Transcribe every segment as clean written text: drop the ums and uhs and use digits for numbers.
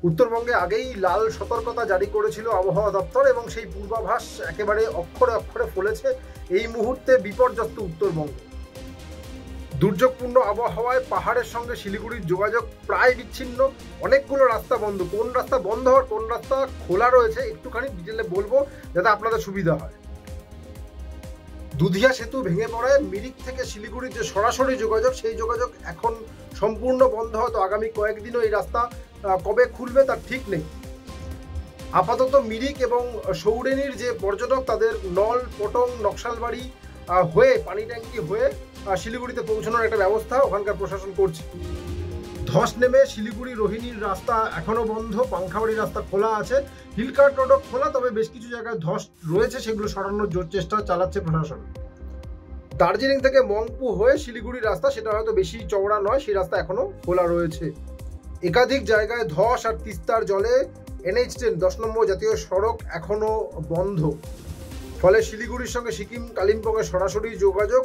উত্তরবঙ্গে আগেই লাল সতর্কতা জারি করেছিল আবহাওয়া দপ্তর এবং সেই পূর্বাভাস একেবারে অক্ষরে অক্ষরে ফলেছে। এই মুহূর্তে বিপর্যস্ত উত্তরবঙ্গ। দুর্যোগপূর্ণ আবহাওয়ায় পাহাড়ের সঙ্গে শিলিগুড়ির যোগাযোগ প্রায় বিচ্ছিন্ন। অনেকগুলো রাস্তা বন্ধ। কোন রাস্তা বন্ধ আর কোন রাস্তা খোলা রয়েছে একটুখানি ডিটেলে বলবো যাতে আপনাদের সুবিধা হয়। দুধিয়া সেতু ভেঙে পড়ায় মিরিক থেকে শিলিগুড়ির যে সরাসরি যোগাযোগ সেই যোগাযোগ এখন সম্পূর্ণ বন্ধ। হয়তো আগামী কয়েকদিনও এই রাস্তা কবে খুলবে তার ঠিক নেই। আপাতত মিরিক এবং সৌরেনির যে পর্যটক তাদের নল, পটং, নকশালবাড়ি হয়ে পানি ট্যাঙ্কি হয়ে শিলিগুড়িতে পৌঁছানোর একটা ব্যবস্থা ওখানকার প্রশাসন করছে। ধস নেমে শিলিগুড়ি রোহিণীর রাস্তা এখনো বন্ধ, পাংখাবাড়ি রাস্তা খোলা আছে, হিলকার্ট রোডও খোলা, তবে বেশ কিছু জায়গায় ধস রয়েছে, সেগুলো সরানোর জোর চেষ্টা চালাচ্ছে প্রশাসন। দার্জিলিং থেকে মংপু হয়ে শিলিগুড়ির রাস্তা সেটা হয়তো বেশি চওড়া নয়, সেই রাস্তা এখনো খোলা রয়েছে। একাধিক জায়গায় ধস আর তিস্তার জলে NH10 10 নম্বর জাতীয় সড়ক এখনো বন্ধ। ফলে শিলিগুড়ির সঙ্গে সিকিম কালিম্পংয়ের সরাসরি যোগাযোগ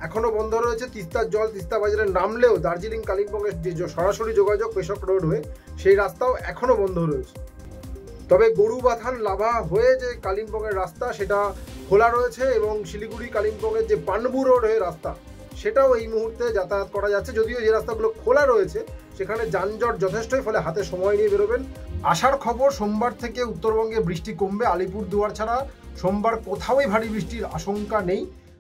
এখনো বন্ধ রয়েছে। তিস্তার জল তিস্তা বাজারে নামলেও দার্জিলিং কালিম্পংয়ের যে সরাসরি যোগাযোগ পেশক রোড হয়ে সেই রাস্তাও এখনো বন্ধ রয়েছে। তবে গরুবাথান লাভা হয়ে যে কালিম্পংয়ের রাস্তা সেটা খোলা রয়েছে এবং শিলিগুড়ি কালিম্পংয়ের যে পানবু রোড হয়ে রাস্তা সেটাও এই মুহূর্তে যাতায়াত করা যাচ্ছে। যদিও যে রাস্তাগুলো খোলা রয়েছে সেখানে যানজট যথেষ্টই, ফলে হাতে সময় নিয়ে বেরোবেন। আসার খবর, সোমবার থেকে উত্তরবঙ্গে বৃষ্টি কমবে। আলিপুরদুয়ার ছাড়া সোমবার কোথাওই ভারী বৃষ্টির আশঙ্কা নেই।